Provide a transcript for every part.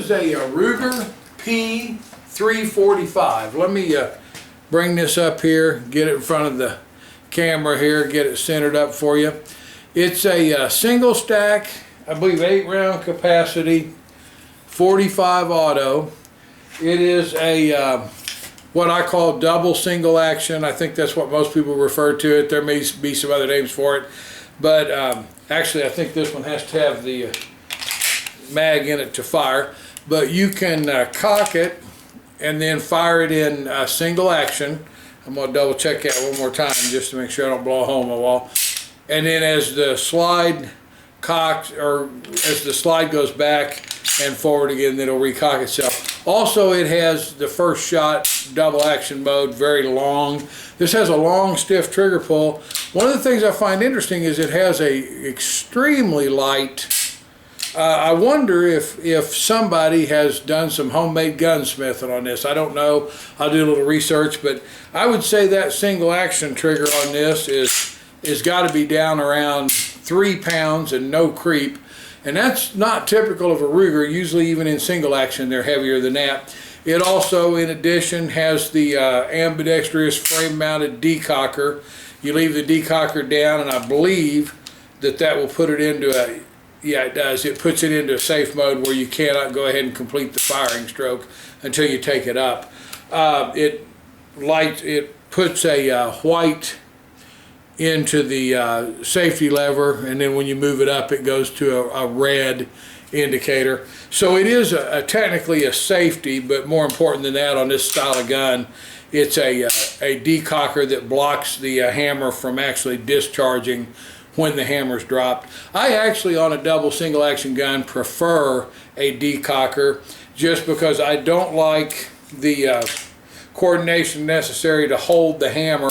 is a Ruger P345. Let me bring this up here, get it in front of the camera here, get it centered up for you. It's a single stack, I believe 8-round capacity, 45 auto. It is a what I call double single action. I think that's what most people refer to it. There may be some other names for it, but actually I think this one has to have the mag in it to fire. But you can cock it and then fire it in single action. I'm going to double check that one more time just to make sure I don't blow a hole in my wall. And then as the slide cocks, or as the slide goes back and forward again, it'll recock itself. Also, it has the first shot double action mode, very long. This has a long, stiff trigger pull. One of the things I find interesting is it has a extremely light. I wonder if somebody has done some homemade gunsmithing on this. I don't know. I'll do a little research, but I would say that single action trigger on this is got to be down around 3 pounds and no creep. And that's not typical of a Ruger. Usually even in single action they're heavier than that. It also, in addition, has the ambidextrous frame mounted decocker. You leave the decocker down, and I believe that will put it into a, yeah, it does. It puts it into a safe mode where you cannot go ahead and complete the firing stroke until you take it up. It puts a white into the safety lever, and then when you move it up it goes to a red indicator. So it is technically a safety, but more important than that on this style of gun, it's a decocker that blocks the hammer from actually discharging when the hammer's dropped. I actually, on a double single action gun, prefer a decocker just because I don't like the coordination necessary to hold the hammer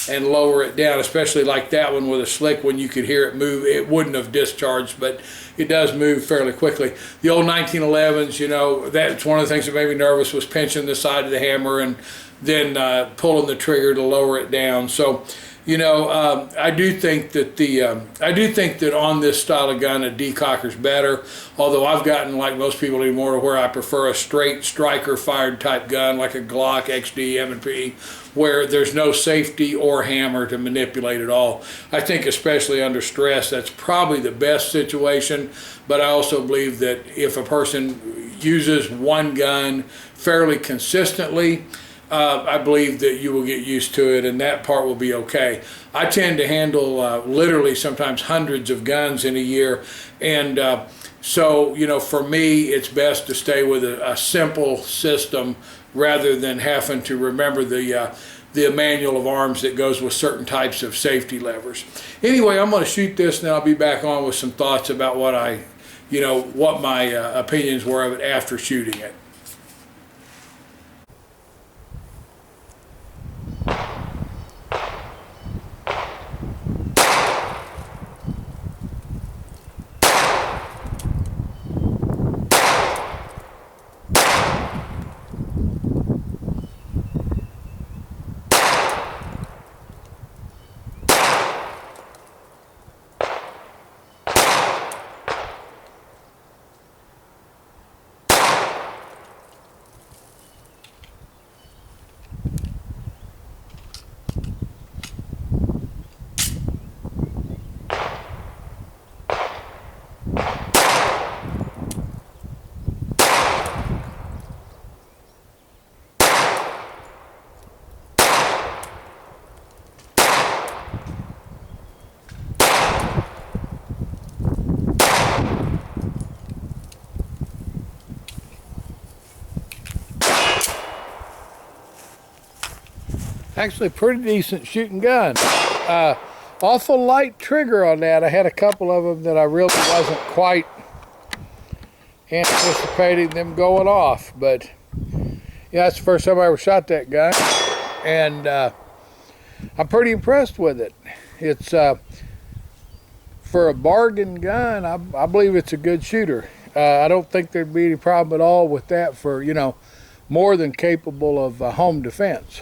and lower it down, especially like that one with a slick one. You could hear it move. It wouldn't have discharged, but it does move fairly quickly. The old 1911s, you know, that's one of the things that made me nervous, was pinching the side of the hammer and then pulling the trigger to lower it down. So, you know, I do think that on this style of gun, a decocker's better. Although I've gotten, like most people anymore, to where I prefer a straight striker fired type gun like a Glock, XD, M&P, where there's no safety or hammer to manipulate at all. I think especially under stress, that's probably the best situation. But I also believe that if a person uses one gun fairly consistently, I believe that you will get used to it, and that part will be okay. I tend to handle literally sometimes hundreds of guns in a year, and so, you know, for me it's best to stay with a simple system rather than having to remember the manual of arms that goes with certain types of safety levers. Anyway, I'm going to shoot this, and then I'll be back on with some thoughts about what my opinions were of it after shooting it. Actually pretty decent shooting gun. Awful light trigger on that. I had a couple of them that I really wasn't quite anticipating them going off, but yeah, that's the first time I ever shot that gun, and I'm pretty impressed with it. It's for a bargain gun, I believe it's a good shooter. I don't think there'd be any problem at all with that for, you know, more than capable of home defense.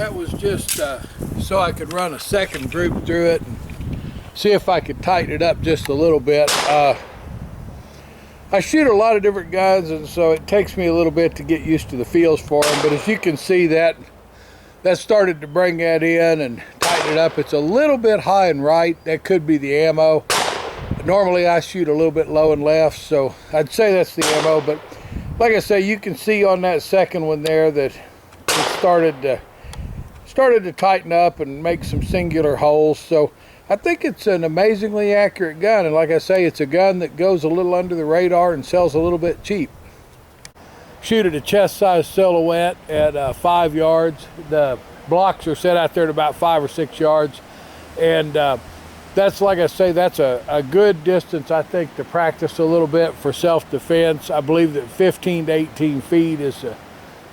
That was just so I could run a second group through it and see if I could tighten it up just a little bit. I shoot a lot of different guns, and so it takes me a little bit to get used to the feels for them, but as you can see, that started to bring that in and tighten it up. It's a little bit high and right. That could be the ammo. Normally I shoot a little bit low and left, so I'd say that's the ammo, but like I say, you can see on that second one there that it started to tighten up and make some singular holes. So I think it's an amazingly accurate gun, and like I say, it's a gun that goes a little under the radar and sells a little bit cheap. Shoot at a chest-sized silhouette at 5 yards. The blocks are set out there at about 5 or 6 yards, and that's, like I say, that's a good distance, I think, to practice a little bit for self-defense. I believe that 15 to 18 feet is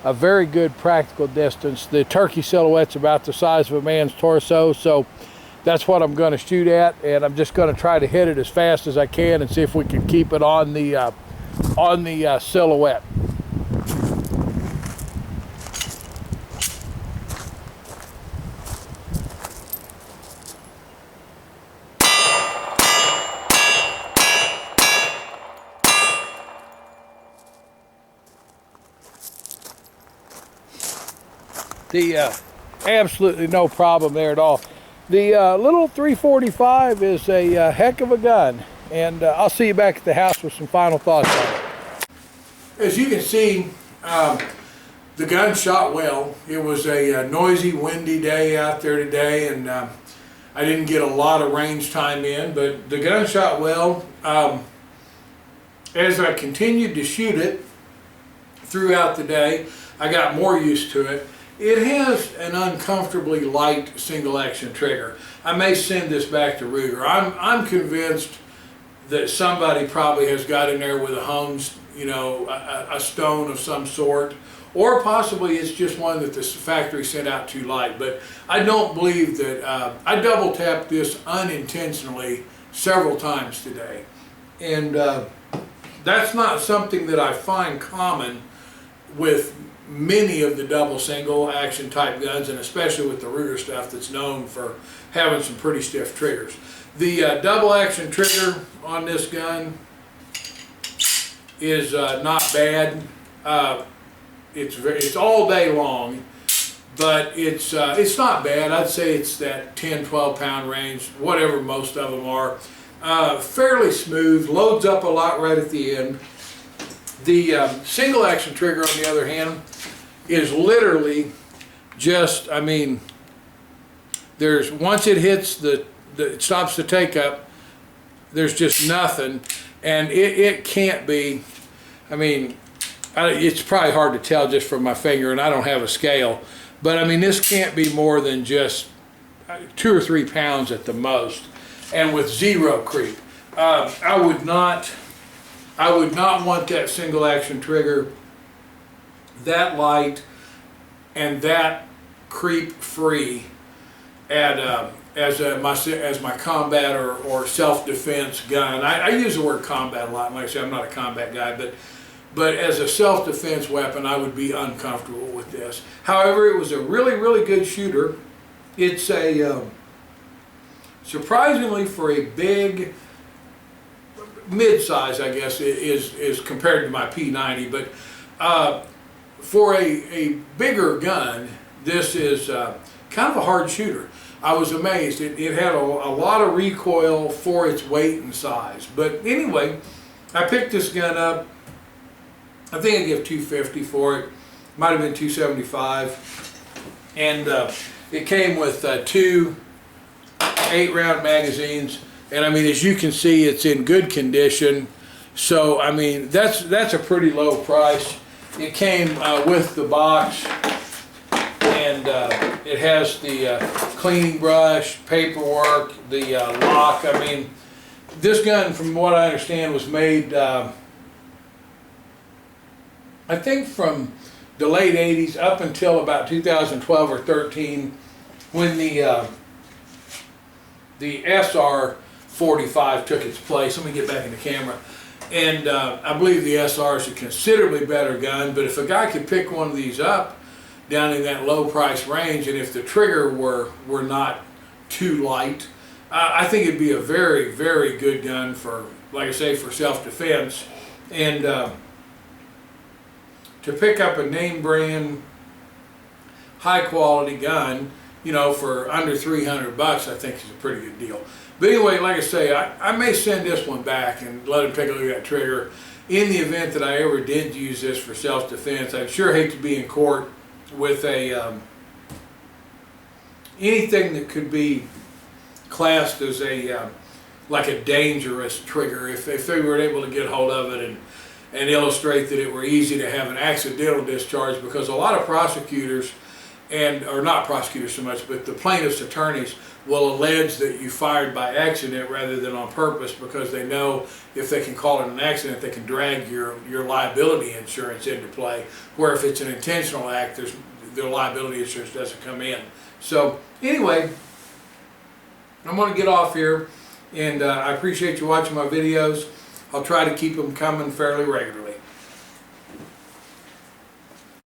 a very good practical distance. The turkey silhouette's about the size of a man's torso, so that's what I'm going to shoot at, and I'm just going to try to hit it as fast as I can and see if we can keep it on the silhouette. Absolutely no problem there at all. The little 345 is a heck of a gun, and I'll see you back at the house with some final thoughts on it. As you can see, the gun shot well. It was a noisy, windy day out there today, and I didn't get a lot of range time in, but the gun shot well. As I continued to shoot it throughout the day, I got more used to it. It has an uncomfortably light single action trigger. I may send this back to Ruger. I'm convinced that somebody probably has got in there with a Holmes, you know, a stone of some sort, or possibly it's just one that the factory sent out too light. But I don't believe that. I double tapped this unintentionally several times today, and that's not something that I find common with many of the double single action type guns, and especially with the Ruger stuff that's known for having some pretty stiff triggers. The double action trigger on this gun is not bad. It's all day long, but it's not bad. I'd say it's that 10-12 pound range, whatever most of them are. Fairly smooth, loads up a lot right at the end. The single action trigger, on the other hand, is literally just, I mean, once it hits it stops the take up, there's just nothing, and it can't be, I mean, it's probably hard to tell just from my finger, and I don't have a scale, but I mean, this can't be more than just 2 or 3 pounds at the most, and with zero creep. I would not want that single action trigger that light and that creep free as my combat or self-defense gun. I use the word combat a lot, and like I say, I'm not a combat guy, but as a self-defense weapon, I would be uncomfortable with this. However, it was a really, really good shooter. It's a surprisingly, for a big mid-size, I guess, is compared to my P90, but for a bigger gun, this is kind of a hard shooter. I was amazed. It had a lot of recoil for its weight and size. But anyway, I picked this gun up. I think I give $250 for it. Might have been $275. And it came with 2 8-round magazines. And I mean, as you can see, it's in good condition. So I mean, that's a pretty low price. It came with the box, and it has the cleaning brush, paperwork, the lock. I mean, this gun, from what I understand, was made, I think, from the late 80s up until about 2012 or 13, when the SR45 took its place. Let me get back in the camera. And I believe the SR is a considerably better gun, but if a guy could pick one of these up down in that low price range, and if the trigger were not too light, I think it'd be a very, very good gun for, like I say, for self-defense. And to pick up a name brand, high quality gun, you know, for under 300 bucks, I think is a pretty good deal. But anyway, like I say, I may send this one back and let him take a look at that trigger. In the event that I ever did use this for self-defense, I'd sure hate to be in court with a anything that could be classed as a like a dangerous trigger. If they were able to get hold of it and illustrate that it were easy to have an accidental discharge, because a lot of prosecutors, or not prosecutors so much, but the plaintiff's attorneys will allege that you fired by accident rather than on purpose, because they know if they can call it an accident, they can drag your liability insurance into play, where if it's an intentional act, their liability insurance doesn't come in. So anyway, I'm going to get off here, and I appreciate you watching my videos. I'll try to keep them coming fairly regularly.